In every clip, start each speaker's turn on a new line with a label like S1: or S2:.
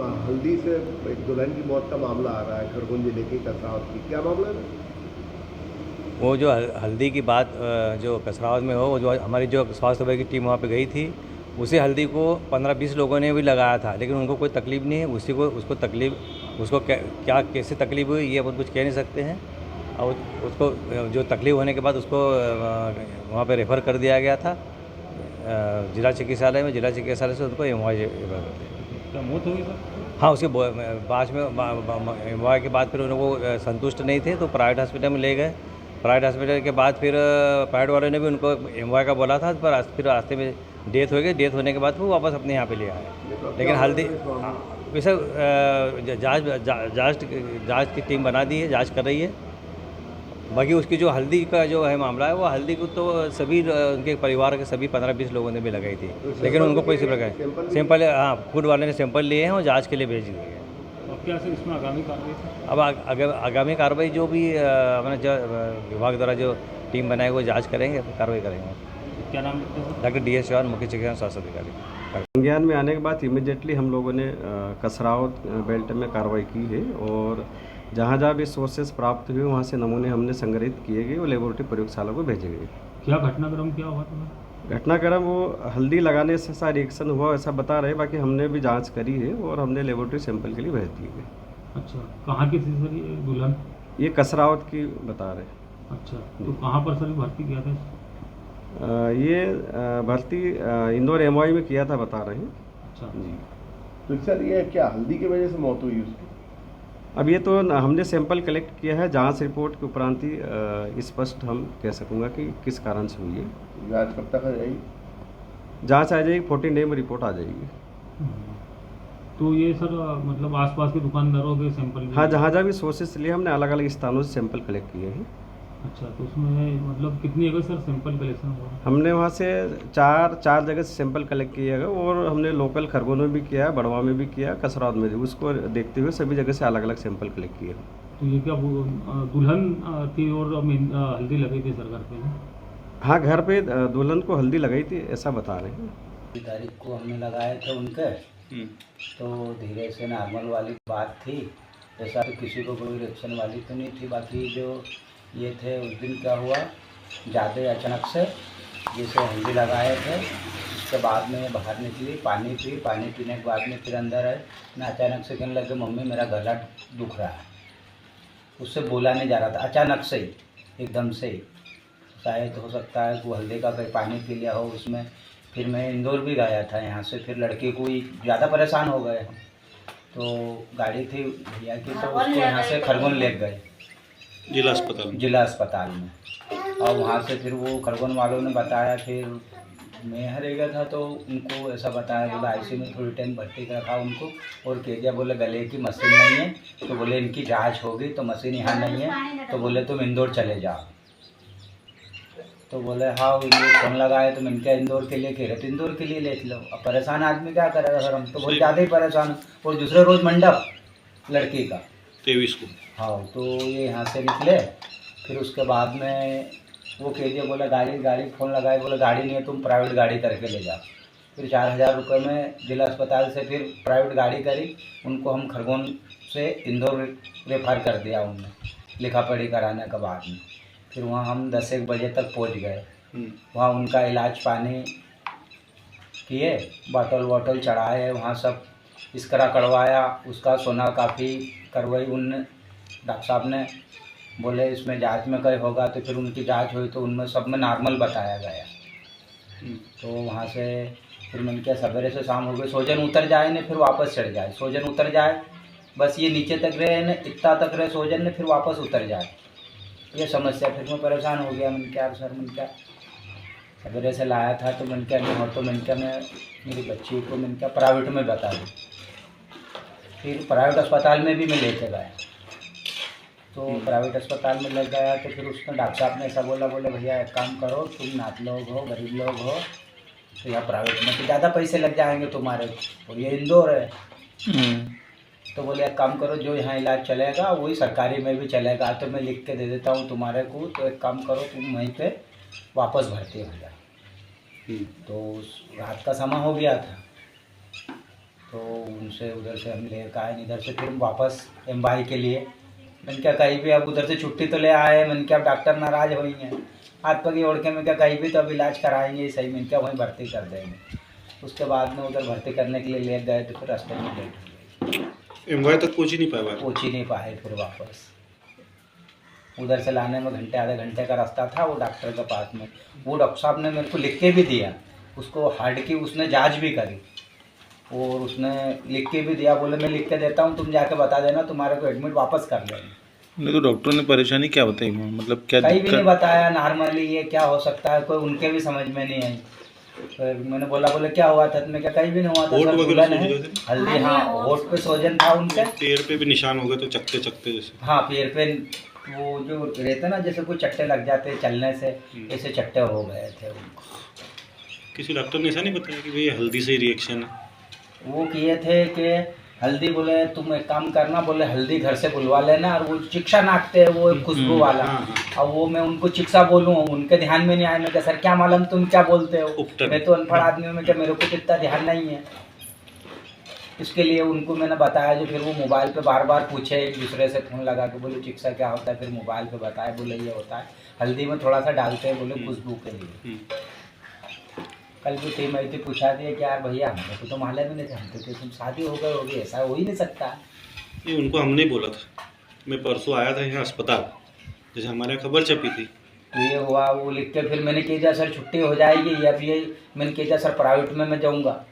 S1: हल्दी से एक दुल्हन की मौत का मामला आ रहा है खरगोन जिले के कसरावत की, क्या मामला है?
S2: वो जो हल्दी की बात जो कसरावत में हो, वो जो हमारी जो स्वास्थ्य विभाग की टीम वहाँ पे गई थी, उसी हल्दी को 15-20 लोगों ने भी लगाया था, लेकिन उनको कोई तकलीफ़ नहीं है। उसी को उसको तकलीफ़ उसको क्या कैसे तकलीफ़ हुई ये अपन कुछ कह नहीं सकते हैं। और उसको जो तकलीफ़ होने के बाद उसको वहाँ पे रेफ़र कर दिया गया था जिला चिकित्सालय में। जिला चिकित्सालय से उनको एमवाई रेफ़र कर दिया।
S3: क्या मौत हुई सर?
S2: हाँ, उसके बाद में एमवाई के बाद फिर उनको संतुष्ट नहीं थे तो प्राइवेट हॉस्पिटल में ले गए। प्राइवेट हॉस्पिटल के बाद फिर प्राइवेट वालों ने भी उनको एमवाई का बोला था, पर फिर रास्ते में डेथ हो गई। डेथ होने के बाद वो वापस अपने यहाँ पे ले आए। लेकिन हल्दी वैसे जांच की टीम बना दी है, जांच कर रही है। बाकी उसकी जो हल्दी का जो है मामला है, वो हल्दी को तो सभी उनके परिवार के सभी 15-20 लोगों ने भी लगाई थी, लेकिन उनको कोई इसी प्रकार सैंपल, हाँ, फूड वाले ने सैंपल लिए हैं और जांच के लिए भेज दिए हैं।
S3: अब क्या सर इसमें आगामी कार्रवाई सर?
S2: अब आगामी कार्रवाई जो भी अपना जो विभाग द्वारा जो टीम बनाई वो जांच करेंगे, कार्रवाई करेंगे।
S3: क्या नाम लिखते हैं सर?
S2: डॉक्टर DS चौहान, मुख्य चिकित्सा स्वास्थ्य अधिकारी।
S4: संज्ञान में आने के बाद इमीडिएटली हम लोगों ने कसरावत बेल्ट में कार्रवाई की है और जहाँ भी सोर्सेस प्राप्त हुए वहाँ से नमूने हमने संग्रहित किए गए और लेबोरेटरी प्रयोगशाला को भेजे गए।
S3: क्या घटनाक्रम क्या हुआ था?
S4: घटनाक्रम वो हल्दी लगाने से सा रिएक्शन हुआ ऐसा बता रहे, बाकी हमने भी जांच करी है और हमने लेबोरेटरी सैंपल के लिए भेज दिए गए।
S3: अच्छा, कहाँ की थी सर ये दुल्हन?
S4: ये कसरावत की बता रहे।
S3: अच्छा, तो कहाँ पर सर भर्ती किया था?
S4: ये भर्ती इंदौर एमवाई में किया था बता रहे हैं।
S3: अच्छा
S4: जी।
S1: तो सर ये क्या हल्दी की वजह से मौत हुई उसकी?
S4: अब ये तो हमने सैंपल कलेक्ट किया है, जांच रिपोर्ट के उपरांत ही स्पष्ट हम कह सकूँगा कि किस कारण से हुई है।
S1: जांच कब तक आ जाएगी?
S4: जांच आ जाएगी, 14 डे में रिपोर्ट आ जाएगी।
S3: तो ये सर मतलब आसपास के दुकानदारों के सैंपल भी?
S4: हाँ, जहाँ भी सोर्सेस लिए हमने अलग अलग स्थानों से सैंपल कलेक्ट किए हैं।
S3: अच्छा, तो उसमें मतलब कितनी जगह सर सैंपल कलेक्शन हुआ?
S4: हमने वहाँ से चार जगह से सैंपल कलेक्ट किया है और हमने लोकल खरगोन में भी किया है, बड़वा में भी किया है, कसरावत में भी। उसको देखते हुए सभी जगह से अलग अलग सैंपल कलेक्ट किए हैं।
S3: तो ये क्या दुल्हन थी और हल्दी लगी थी सर घर पे?
S4: हाँ, घर पे दुल्हन को हल्दी लगाई थी ऐसा बता रहे हैं।
S5: तारीख को हमने लगाए थे उनके, तो धीरे से नॉर्मल वाली बात थी। ऐसा तो किसी को कोई रिएक्शन वाली तो नहीं थी। बाकी जो ये थे उस दिन क्या हुआ, ज़्यादा अचानक से जैसे हल्दी लगाए थे, उसके बाद में बाहर निकली, पानी पी, पानी पीने के बाद में फिर अंदर आए ना, अचानक से कहने लगे मम्मी मेरा गला दुख रहा है। उससे बोला नहीं जा रहा था, अचानक से ही एकदम से ही। शायद हो सकता है कि वो हल्दी का कहीं पानी पी लिया हो उसमें। फिर मैं इंदौर भी गया था यहाँ से, फिर लड़के को ही ज़्यादा परेशान हो गए हम, तो गाड़ी थी भैया की, तो उसको यहाँ से खरगोन ले गए जिला अस्पताल में। और वहाँ से फिर वो खरगोन वालों ने बताया, फिर मैं यहाँ रह गया था तो उनको ऐसा बताया, बोला ICU में थोड़ी टाइम भर्ती रखा उनको। और कह दिया, बोले गले की मशीन नहीं है, तो बोले इनकी जाँच होगी, तो मशीन यहाँ नहीं है, तो बोले तुम इंदौर चले जाओ। तो बोले हाँ, इन्हें फ़ोन लगाए तो मैंने क्या इंदौर के लिए कह रहे, तो इंदौर के लिए ले लो। अब परेशान आदमी क्या करेगा सर, हम तो बहुत ज़्यादा ही परेशान। और दूसरे रोज़ मंडप लड़की का
S6: 23 को।
S5: हाँ, तो ये यहाँ से निकले। फिर उसके बाद में वो कह दिया, बोला गाड़ी फ़ोन लगाए, बोले गाड़ी नहीं है, तुम प्राइवेट गाड़ी करके ले जाओ। फिर 4000 रुपये में जिला अस्पताल से फिर प्राइवेट गाड़ी करी, उनको हम खरगोन से इंदौर रेफर कर दिया उनने, लिखा पढ़ी कराने के बाद में। फिर वहाँ हम 10-1 बजे तक पहुँच गए। वहाँ उनका इलाज पानी किए, बॉटल वॉटल चढ़ाए, वहाँ सब इसकरा करवाया, उसका सोनोग्राफी करवाई उनने, डॉक्टर साहब ने। बोले इसमें जांच में कहीं होगा, तो फिर उनकी जांच हुई तो उनमें सब में नॉर्मल बताया गया। तो वहाँ से फिर मैंने क्या, सवेरे से शाम हो गई, सोजन उतर जाए ने फिर वापस चढ़ जाए, सोजन उतर जाए, बस ये नीचे तक रहे न, इतना तक रहे सोजन ने, फिर वापस उतर जाए, ये समस्या। फिर मैं परेशान हो गया। मैंने क्या सर, मैंने क्या सवेरे से लाया था, तो मैंने क्या नहीं हो, तो मैंने क्या मैं मेरी बच्ची को मैंने क्या प्राइवेट में बता दूँ। फिर प्राइवेट अस्पताल में भी मैं लेके गया, तो प्राइवेट अस्पताल में लग गया। तो फिर उसमें डॉक्टर साहब ने ऐसा बोला, बोले भैया एक काम करो, तुम नाथ लोग हो, गरीब लोग हो, तो यहाँ प्राइवेट में तो ज़्यादा पैसे लग जाएंगे तुम्हारे, और ये इंदौर है। तो बोले एक काम करो, जो यहाँ इलाज चलेगा वही सरकारी में भी चलेगा, तो मैं लिख के दे देता हूँ तुम्हारे को, तो एक काम करो तुम वहीं पे वापस भर्ती हो जाओ। तो रात का समय हो गया था, तो उनसे उधर से हम ले आए, इधर से फिर हम वापस एमवाई के लिए। मैंने क्या कहीं भी, अब उधर से छुट्टी तो ले आए, मैंने क्या अब डॉक्टर नाराज़ हो हैं, हाथ पग ओढ़ के मैं क्या कहीं भी तो अब इलाज कराएंगे सही, मैंने क्या वहीं भर्ती कर देंगे। उसके बाद में उधर भर्ती करने के लिए ले गए तो फिर रास्ते में लेट हो गई,
S6: एमवाई तक पहुँच ही नहीं पाया।
S5: पहुँच ही नहीं पाए। फिर वापस उधर से लाने में घंटे आधे घंटे का रास्ता था। वो डॉक्टर के पास में, वो डॉक्टर साहब ने मेरे को लिख के भी दिया, उसको हार्ट की उसने जांच भी करी और उसने लिख के भी दिया, बोले मैं लिख के देता हूँ, तुम जाके बता देना, तुम्हारे को एडमिट वापस कर लेंगे।
S6: नहीं तो डॉक्टर ने परेशानी क्या बताई वहाँ, मतलब क्या
S5: कहीं भी नहीं
S6: दिक्कत?
S5: बताया, नॉर्मली ये क्या हो सकता है, कोई उनके भी समझ में नहीं आई। फिर मैंने बोला बोले क्या हुआ था, मैं क्या कहीं भी नहीं हुआ था
S6: होंठ
S5: सर,
S6: वगैरह
S5: दुल्हन है।
S6: सूज गए थे?
S5: हल्दी, हाँ होठ पे सोजन था उनके,
S6: पैर पे भी निशान हो गए तो चकते चकते जैसे।
S5: हाँ पैर पे वो जो रहते ना जैसे कोई चट्टे लग जाते हैं चलने से, ऐसे चट्टे हो गए थे उनको।
S6: किसी डॉक्टर ने ऐसा नहीं बताया कि भाई हल्दी से ही रिएक्शन है?
S5: वो किए थे कि हल्दी, बोले तुम एक काम करना, बोले हल्दी घर से बुलवा लेना, और वो चिक्सा नाकते हैं वो खुशबू वाला। अब वो मैं उनको चिक्सा बोलूँ, उनके ध्यान में नहीं आया। मैं क्या सर क्या मालूम तुम क्या बोलते हो,
S6: उपटन।
S5: मैं तो अनपढ़ आदमी हूँ, मैं क्या मेरे को इतना ध्यान नहीं है। इसके लिए उनको मैंने बताया, जो फिर वो मोबाइल पे बार बार पूछे, एक दूसरे से फ़ोन लगा के बोले चिक्सा क्या होता है, फिर मोबाइल पे बताया, बोले ये होता है हल्दी में थोड़ा सा डालते हैं, बोले खुशबू के लिए। कल जो टीम आई थी पूछा दिया कि यार भैया हमको तो मालूम ही नहीं था, हम तो तुम शादी हो गई होगी, ऐसा हो ही नहीं सकता।
S6: ये उनको हमने ही बोला था। मैं परसों आया था यहाँ अस्पताल, जैसे हमारे यहाँ खबर छपी थी,
S5: तो ये हुआ, वो लिख के फिर मैंने कहा सर छुट्टी हो जाएगी, या फिर मैंने कहा सर प्राइवेट में मैं जाऊँगा।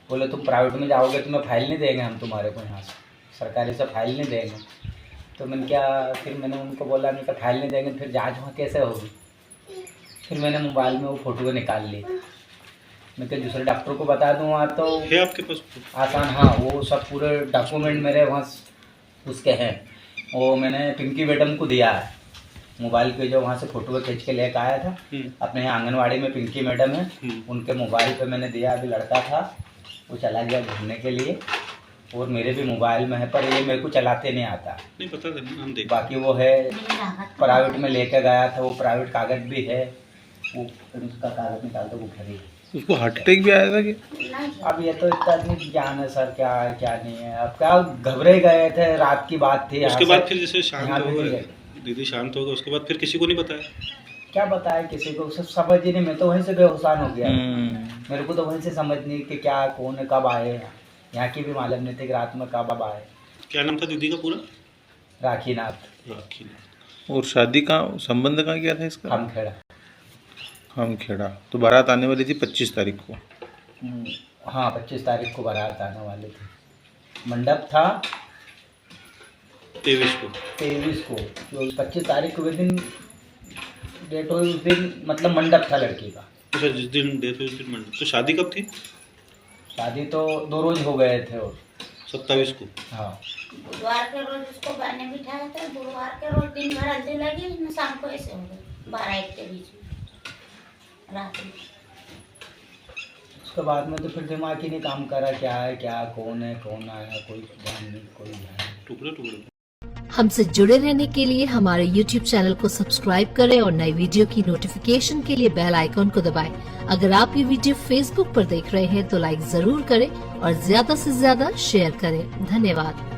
S5: बोले तुम प्राइवेट में जाओगे तो मैं फाइल नहीं देंगे हम तुम्हारे को, यहाँ से सरकारी से फाइल नहीं देंगे। तो मैंने क्या, फिर मैंने उनको बोला, मैं क्या फाइल नहीं देंगे फिर जाँच वहाँ कैसे होगी। फिर मैंने मोबाइल में वो फ़ोटो निकाल ली, मैं क्या दूसरे डॉक्टर को बता दूँ वहाँ तो
S6: है आपके पास?
S5: आसान। हाँ वो सब पूरे डॉक्यूमेंट मेरे वहाँ उसके हैं, वो मैंने पिंकी मैडम को दिया है मोबाइल पे, जो वहाँ से फ़ोटो खींच के लेकर आया था। अपने यहाँ आंगनवाड़ी में पिंकी मैडम है, उनके मोबाइल पे मैंने दिया। अभी लड़का था वो चला गया घूमने के लिए, और मेरे भी मोबाइल में है, पर ये मेरे को चलाते नहीं आता।
S6: नहीं पता था, हम देख।
S5: बाकी वो है प्राइवेट में लेके गया था, वो प्राइवेट कागज़ भी है, वो फिर उसका कागज़ निकाल दो, वो भरी।
S6: उसको हार्ट अटैक भी आया था कि?
S5: अब ये तो इतना नहीं ज्ञान है सर, क्या है क्या नहीं है। अब क्या घबरे गए थे, रात की बात थी।
S6: उसके बाद फिर जैसे
S5: यहाँ
S6: शांत हो
S5: भी
S6: गए, दीदी शांत हो गए, उसके बाद फिर किसी को नहीं बताया?
S5: क्या बताया किसी को, सब समझ ही नहीं। मैं तो वहीं से बेहोशान हो गया, मेरे को तो वहीं से समझ नहीं कि क्या कौन है कब आए। यहाँ की भी मालूम नहीं थी कि रात में कब आए।
S6: क्या नाम था दीदी का पूरा?
S5: राखी नाथ।
S6: राखी। और शादी का संबंध कहाँ किया था इसका?
S5: खमखेड़ा।
S6: खमखेड़ा। तो बारात आने वाली थी 25 तारीख को?
S5: हाँ 25 तारीख को बारात आने वाली थी। मंडप था
S6: 23 को।
S5: 23 को, जो 25 तारीख को दिन डेट हुई उस दिन, मतलब मंडप था लड़की का।
S6: अच्छा, जिस दिन डेथ हुई उस दिन मंडप। तो शादी कब थी?
S5: शादी तो 2 रोज हो गए थे। और
S6: 27 को।
S5: हाँ
S7: बुधवार के रोज उसको गाने बिठाया था, गुरुवार के रोज दिन भर हल्दी लगी, शाम को ऐसे हो गई 12-1 के बीच में रात में।
S5: उसके बाद में तो फिर दिमाग ही नहीं काम करा, क्या है क्या, कौन है कौन आया, कोई ध्यान नहीं, कोई ध्यान नहीं।
S6: टुकड़े टुकड़े।
S8: हमसे जुड़े रहने के लिए हमारे YouTube चैनल को सब्सक्राइब करें और नई वीडियो की नोटिफिकेशन के लिए बेल आइकॉन को दबाएं। अगर आप ये वीडियो Facebook पर देख रहे हैं तो लाइक जरूर करें और ज्यादा से ज्यादा शेयर करें। धन्यवाद।